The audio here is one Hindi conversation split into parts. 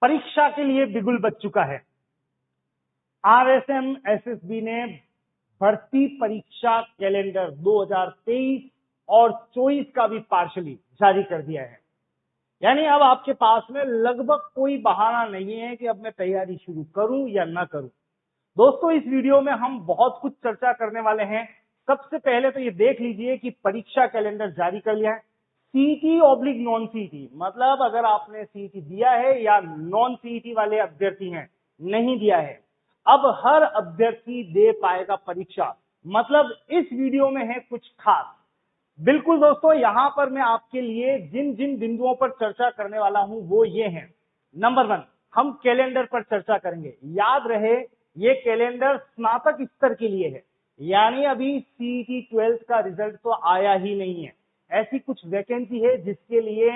परीक्षा के लिए बिगुल बज चुका है। आरएसएम एसएसबी ने भर्ती परीक्षा कैलेंडर 2023 और 24 का भी पार्शली जारी कर दिया है। यानी अब आपके पास में लगभग कोई बहाना नहीं है कि अब मैं तैयारी शुरू करूं या ना करूं। दोस्तों, इस वीडियो में हम बहुत कुछ चर्चा करने वाले हैं। सबसे पहले तो ये देख लीजिए कि परीक्षा कैलेंडर जारी कर लिया है। सीईटी ऑब्लिक नॉन सीईटी, मतलब अगर आपने सीईटी दिया है या नॉन सीईटी वाले अभ्यर्थी हैं नहीं दिया है, अब हर अभ्यर्थी दे पाएगा परीक्षा। मतलब इस वीडियो में है कुछ खास। बिल्कुल दोस्तों, यहां पर मैं आपके लिए जिन जिन बिंदुओं पर चर्चा करने वाला हूं वो ये हैं। नंबर 1, हम कैलेंडर पर चर्चा करेंगे। याद रहे, ये कैलेंडर स्नातक स्तर के लिए है, यानी अभी सीईटी 12th का रिजल्ट तो आया ही नहीं है। ऐसी कुछ वैकेंसी है जिसके लिए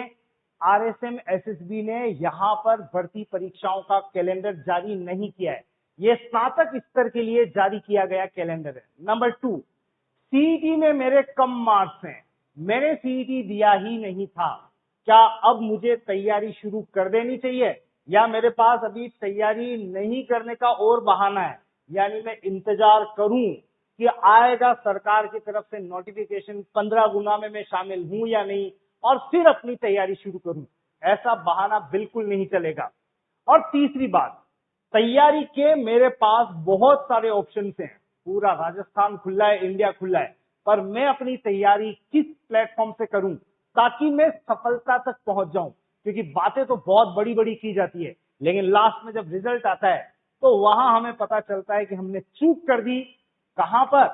आरएसएम एसएसबी ने यहां पर भर्ती परीक्षाओं का कैलेंडर जारी नहीं किया है। यह स्नातक स्तर के लिए जारी किया गया कैलेंडर है। नंबर 2, सीईटी में मेरे कम मार्क्स हैं, मैंने सीईटी दिया ही नहीं था, क्या अब मुझे तैयारी शुरू कर देनी चाहिए या मेरे पास अभी तैयारी नहीं करने का और बहाना है? यानी मैं इंतजार करूं कि आएगा सरकार की तरफ से नोटिफिकेशन, 15 गुना में मैं शामिल हूं या नहीं, और फिर अपनी तैयारी शुरू करूं? ऐसा बहाना बिल्कुल नहीं चलेगा। और तीसरी बात, तैयारी के मेरे पास बहुत सारे ऑप्शंस हैं। पूरा राजस्थान खुला है, इंडिया खुला है, पर मैं अपनी तैयारी किस प्लेटफॉर्म से करूं ताकि मैं सफलता तक पहुंच जाऊं? क्योंकि बातें तो बहुत बड़ी बड़ी की जाती है, लेकिन लास्ट में जब रिजल्ट आता है तो वहां हमें पता चलता है कि हमने चूक कर दी। कहां पर?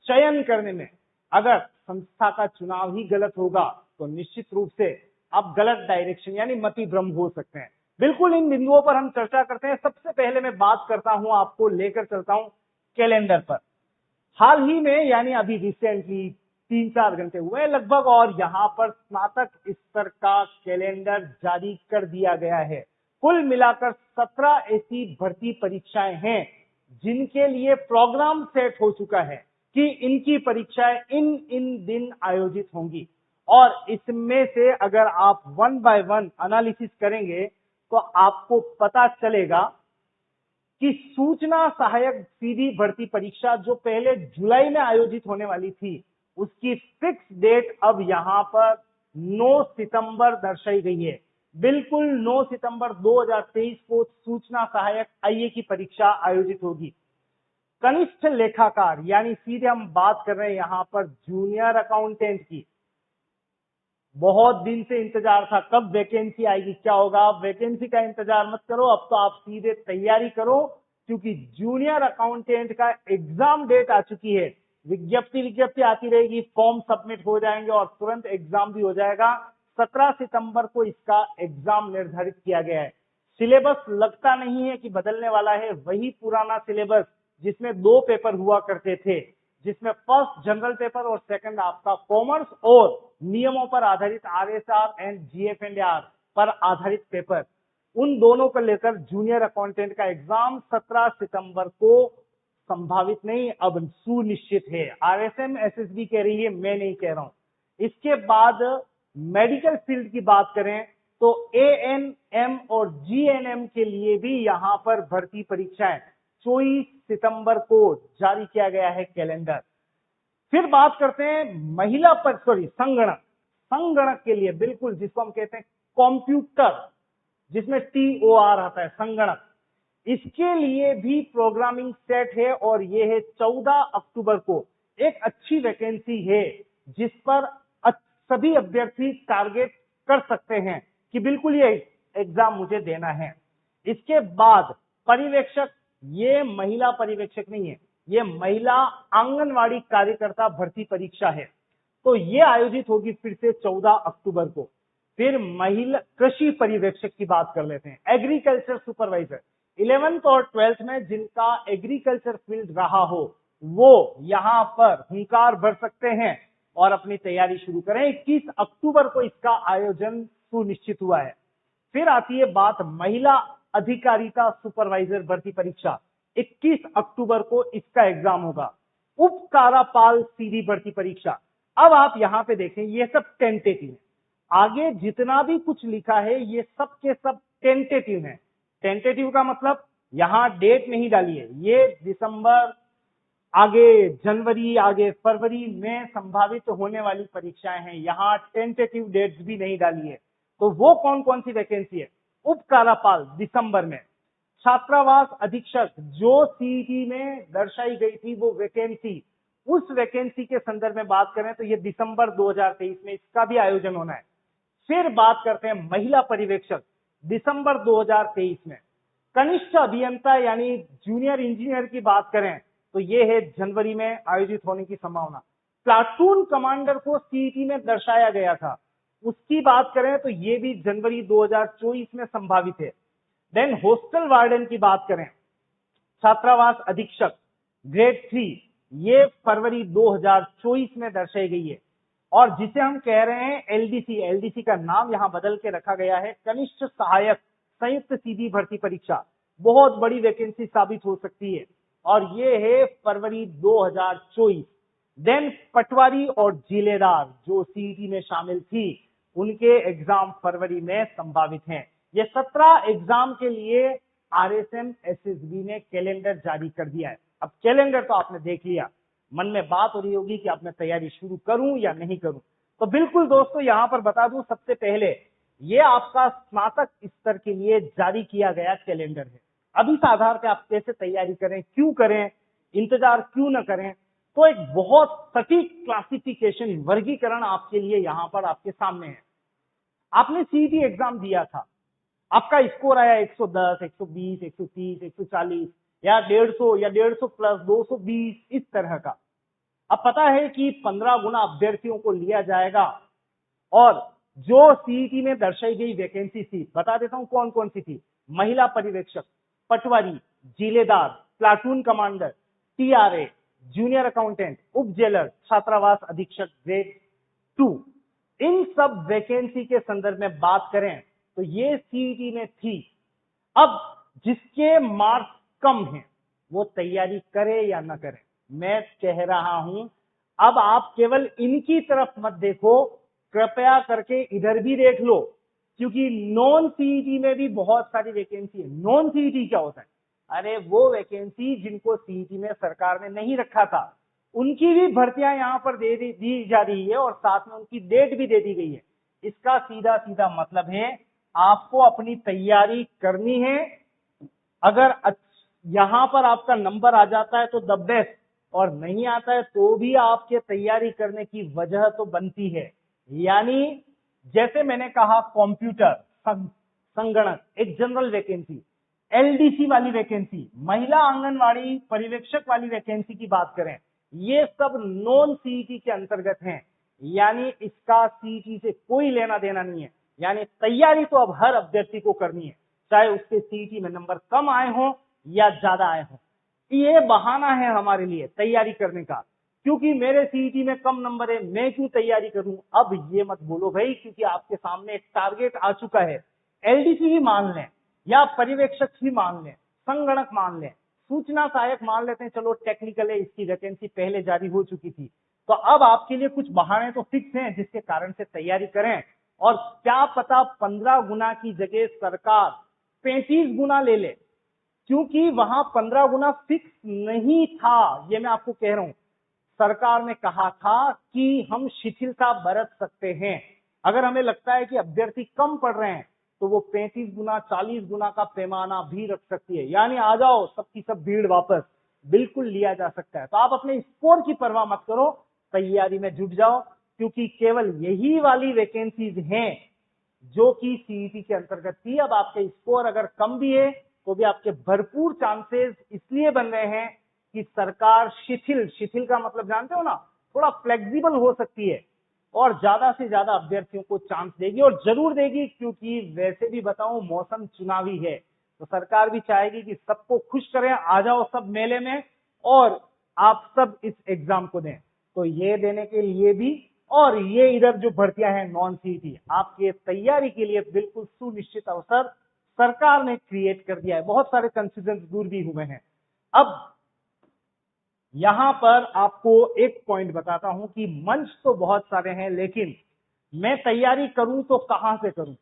चयन करने में। अगर संस्था का चुनाव ही गलत होगा तो निश्चित रूप से आप गलत डायरेक्शन यानी मति भ्रम हो सकते हैं। बिल्कुल इन बिंदुओं पर हम चर्चा करते हैं। सबसे पहले मैं बात करता हूं, आपको लेकर चलता हूं कैलेंडर पर। हाल ही में यानी अभी रिसेंटली 3-4 घंटे हुए लगभग, और यहां पर स्नातक स्तर का कैलेंडर जारी कर दिया गया है। कुल मिलाकर 17 ऐसी भर्ती परीक्षाएं हैं जिनके लिए प्रोग्राम सेट हो चुका है कि इनकी परीक्षाएं इन इन दिन आयोजित होंगी। और इसमें से अगर आप 1 बाय 1 एनालिसिस करेंगे तो आपको पता चलेगा कि सूचना सहायक सीधी भर्ती परीक्षा जो पहले जुलाई में आयोजित होने वाली थी, उसकी फिक्स डेट अब यहां पर 9 सितंबर दर्शाई गई है। बिल्कुल 9 सितंबर 2023 को सूचना सहायक आईए की परीक्षा आयोजित होगी। कनिष्ठ लेखाकार यानी सीधे हम बात कर रहे हैं यहां पर जूनियर अकाउंटेंट की। बहुत दिन से इंतजार था कब वैकेंसी आएगी, क्या होगा। आप वैकेंसी का इंतजार मत करो, अब तो आप सीधे तैयारी करो, क्योंकि जूनियर अकाउंटेंट का एग्जाम डेट आ चुकी है। विज्ञप्ति आती रहेगी, फॉर्म सबमिट हो जाएंगे और तुरंत एग्जाम भी हो जाएगा। 17 सितंबर को इसका एग्जाम निर्धारित किया गया है। सिलेबस लगता नहीं है कि बदलने वाला है, वही पुराना सिलेबस जिसमें 2 पेपर हुआ करते थे, जिसमें फर्स्ट जनरल पेपर और सेकंड आपका कॉमर्स और नियमों पर आधारित आरएसआर एंड जीएफ&आर पर आधारित पेपर। उन दोनों को लेकर जूनियर अकाउंटेंट का एग्जाम 17 सितंबर को संभावित नहीं, अब सुनिश्चित है। आरएसएम एसएसबी कह रही है, मैं नहीं कह रहा हूं। इसके बाद मेडिकल फील्ड की बात करें तो एएनएम और जीएनएम के लिए भी यहां पर भर्ती परीक्षाएं 24 सितंबर को जारी किया गया है कैलेंडर। फिर बात करते हैं महिला पर संगणक के लिए, बिल्कुल जिसको हम कहते हैं कंप्यूटर, जिसमें TOR आता है, संगणक। इसके लिए भी प्रोग्रामिंग सेट है और यह है 14 अक्टूबर को। एक अच्छी वैकेंसी है जिस पर सभी अभ्यर्थी टारगेट कर सकते हैं कि बिल्कुल ये एग्जाम मुझे देना है। इसके बाद पर्यवेक्षक, ये महिला पर्यवेक्षक नहीं है, ये महिला आंगनवाड़ी कार्यकर्ता भर्ती परीक्षा है, तो ये आयोजित होगी फिर से 14 अक्टूबर को। फिर महिला कृषि पर्यवेक्षक की बात कर लेते हैं, एग्रीकल्चर सुपरवाइजर। 11th और 12th में जिनका एग्रीकल्चर फील्ड रहा हो वो यहां पर हुंकार भर सकते हैं और अपनी तैयारी शुरू करें। 21 अक्टूबर को इसका आयोजन सुनिश्चित हुआ है। फिर आती है बात महिला अधिकारिता सुपरवाइजर भर्ती परीक्षा, 21 अक्टूबर को इसका एग्जाम होगा। उप कारापाल सीधी भर्ती परीक्षा। अब आप यहां पे देखें, ये सब टेंटेटिव है। आगे जितना भी कुछ लिखा है ये सब के सब टेंटेटिव है, टेंटेटिव का मतलब यहां डेट नहीं डाली है, ये दिसंबर, आगे जनवरी, आगे फरवरी में संभावित होने वाली परीक्षाएं हैं, यहाँ टेंटेटिव डेट्स भी नहीं डाली है। तो वो कौन कौन सी वैकेंसी है? उप कार्यपाल दिसंबर में, छात्रावास अधीक्षक जो सीईटी में दर्शाई गई थी वो वैकेंसी, उस वैकेंसी के संदर्भ में बात करें तो ये दिसंबर 2023 में इसका भी आयोजन होना है। फिर बात करते हैं महिला पर्यवेक्षक, दिसंबर 2023 में। कनिष्ठ अभियंता यानी जूनियर इंजीनियर की बात करें तो ये है जनवरी में आयोजित होने की संभावना। प्लाटून कमांडर को सीईटी में दर्शाया गया था, उसकी बात करें तो ये भी जनवरी 2024 में संभावित है। देन हॉस्टल वार्डन की बात करें, छात्रावास अधीक्षक ग्रेड 3, ये फरवरी 2024 में दर्शाई गई है। और जिसे हम कह रहे हैं एलडीसी, एलडीसी का नाम यहां बदल के रखा गया है, कनिष्ठ सहायक संयुक्त सीधी भर्ती परीक्षा, बहुत बड़ी वैकेंसी साबित हो सकती है और ये है फरवरी 2024। देन पटवारी और जिलेदार जो सीईटी में शामिल थी, उनके एग्जाम फरवरी में संभावित हैं। ये 17 एग्जाम के लिए आरएसएम एसएसबी ने कैलेंडर जारी कर दिया है। अब कैलेंडर तो आपने देख लिया, मन में बात हो रही होगी कि अब मैं तैयारी शुरू करूं या नहीं करूं। तो बिल्कुल दोस्तों, यहां पर बता दूं, सबसे पहले ये आपका स्नातक स्तर के लिए जारी किया गया कैलेंडर है। अब इस आधार पे आप कैसे तैयारी करें, क्यों करें, इंतजार क्यों न करें, तो एक बहुत सटीक क्लासिफिकेशन, वर्गीकरण आपके लिए यहां पर आपके सामने है। आपने सीईटी एग्जाम दिया था, आपका स्कोर आया 110, 120, 130, 140 या 150 या 150 प्लस 220 इस तरह का। अब पता है कि 15 गुना अभ्यर्थियों को लिया जाएगा और जो सीईटी में दर्शाई गई वैकेंसी थी, बता देता हूं कौन कौन सी थी। महिला पर्यवेक्षक, पटवारी, जिलेदार, platoon commander, TRA, junior accountant, उप जेलर, छात्रावास अधीक्षक ग्रेड 2, इन सब वैकेंसी के संदर्भ में बात करें तो ये सीईटी में थी। अब जिसके मार्क्स कम हैं वो तैयारी करे या ना करे, मैं कह रहा हूं अब आप केवल इनकी तरफ मत देखो, कृपया करके इधर भी देख लो, क्योंकि नॉन सीईटी में भी बहुत सारी वैकेंसी है। नॉन सीईटी क्या होता है? अरे वो वैकेंसी जिनको सीईटी में सरकार ने नहीं रखा था, उनकी भी भर्तियां यहां पर दी जा रही है और साथ में उनकी डेट भी दे दी गई है। इसका सीधा सीधा मतलब है आपको अपनी तैयारी करनी है। अगर यहां पर आपका नंबर आ जाता है तो द बेस्ट, और नहीं आता है तो भी आपके तैयारी करने की वजह तो बनती है। यानी जैसे मैंने कहा कंप्यूटर, संगणक एक जनरल वैकेंसी, एलडीसी वाली वैकेंसी, महिला आंगनवाड़ी पर्यवेक्षक वाली वैकेंसी की बात करें, ये सब नॉन सीईटी के अंतर्गत हैं। यानी इसका सीईटी से कोई लेना देना नहीं है। यानी तैयारी तो अब हर अभ्यर्थी को करनी है, चाहे उसके सीईटी में नंबर कम आए हो या ज्यादा आए हो। ये बहाना है हमारे लिए तैयारी करने का, क्योंकि मेरे सीईटी में कम नंबर है, मैं क्यों तैयारी करूं। अब ये मत बोलो भाई, क्योंकि आपके सामने एक टारगेट आ चुका है। एलडीसी ही मान लें या पर्यवेक्षक ही मान लें, संगणक मान लें, सूचना सहायक मान लेते हैं, चलो टेक्निकल है, इसकी वैकेंसी पहले जारी हो चुकी थी। तो अब आपके लिए कुछ बहाने तो फिक्स हैं जिसके कारण से तैयारी करें। और क्या पता 15 गुना की जगह सरकार 35 गुना ले ले, क्योंकि वहां 15 गुना फिक्स नहीं था। ये मैं आपको कह रहा हूं, सरकार ने कहा था कि हम शिथिलता बरत सकते हैं। अगर हमें लगता है कि अभ्यर्थी कम पढ़ रहे हैं तो वो 35 गुना 40 गुना का पैमाना भी रख सकती है। यानी आ जाओ सबकी सब भीड़ वापस, बिल्कुल लिया जा सकता है। तो आप अपने स्कोर की परवाह मत करो, तैयारी में जुट जाओ, क्योंकि केवल यही वाली वैकेंसीज हैं जो कि सीईटी के अंतर्गत थी। अब आपके स्कोर अगर कम भी है तो भी आपके भरपूर चांसेस इसलिए बन रहे हैं कि सरकार शिथिल का मतलब जानते हो ना, थोड़ा फ्लेक्सिबल हो सकती है और ज्यादा से ज्यादा अभ्यर्थियों को चांस देगी, और जरूर देगी, क्योंकि वैसे भी बताऊं मौसम चुनावी है, तो सरकार भी चाहेगी कि सबको खुश करें, आ जाओ सब मेले में और आप सब इस एग्जाम को दें। तो ये देने के लिए भी, और ये इधर जो भर्तियां हैं नॉन सीईटी, आपके तैयारी के लिए बिल्कुल सुनिश्चित अवसर सरकार ने क्रिएट कर दिया है। बहुत सारे कंफ्यूजन दूर भी हुए हैं। अब यहां पर आपको एक पॉइंट बताता हूं कि मंच तो बहुत सारे हैं, लेकिन मैं तैयारी करूं तो कहां से करूं।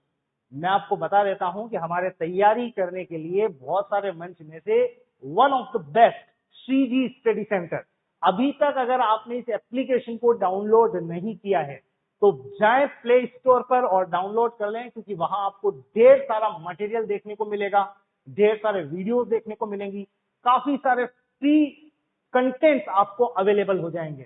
मैं आपको बता देता हूं कि हमारे तैयारी करने के लिए बहुत सारे मंच में से one of the best Shriji study centre. अभी तक अगर आपने इस एप्लीकेशन को डाउनलोड नहीं किया है तो जाएं प्ले स्टोर पर और डाउनलोड कर लें, क्योंकि वहां आपको ढेर सारा मटेरियल देखने को मिलेगा, ढेर सारे वीडियोस देखने को मिलेंगी, काफी सारे फ्री कंटेंट्स आपको अवेलेबल हो जाएंगे।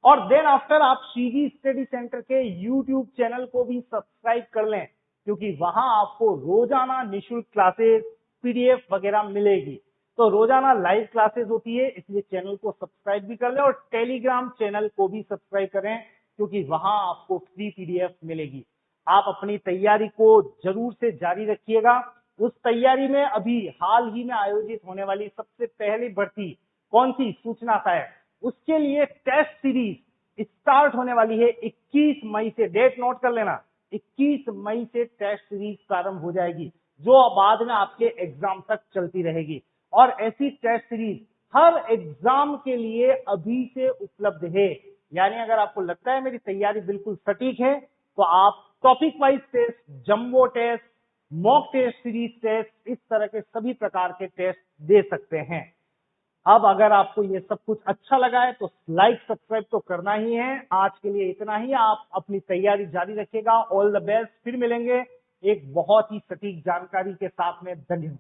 और देन आफ्टर आप सीजी स्टडी सेंटर के यूट्यूब चैनल को भी सब्सक्राइब कर लें, क्योंकि वहां आपको रोजाना निःशुल्क क्लासेस, पीडीएफ वगैरह मिलेगी। तो रोजाना लाइव क्लासेस होती है, इसलिए चैनल को सब्सक्राइब भी कर लें और टेलीग्राम चैनल को भी सब्सक्राइब करें, क्योंकि वहां आपको फ्री पीडीएफ मिलेगी। आप अपनी तैयारी को जरूर से जारी रखिएगा। उस तैयारी में अभी हाल ही में आयोजित होने वाली सबसे पहली भर्ती कौन सी सूचना है, उसके लिए टेस्ट सीरीज स्टार्ट होने वाली है 21 मई से। डेट नोट कर लेना, 21 मई से टेस्ट सीरीज प्रारंभ हो जाएगी, जो बाद में आपके एग्जाम तक चलती रहेगी। और ऐसी टेस्ट सीरीज हर एग्जाम के लिए अभी से उपलब्ध है। यानी अगर आपको लगता है मेरी तैयारी बिल्कुल सटीक है, तो आप topic wise test, jumbo test, mock test series test, इस तरह के सभी प्रकार के टेस्ट दे सकते हैं। अब अगर आपको ये सब कुछ अच्छा लगा है तो लाइक सब्सक्राइब तो करना ही है। आज के लिए इतना ही, आप अपनी तैयारी जारी रखिएगा। ऑल द बेस्ट, फिर मिलेंगे एक बहुत ही सटीक जानकारी के साथ में। धन्यवाद।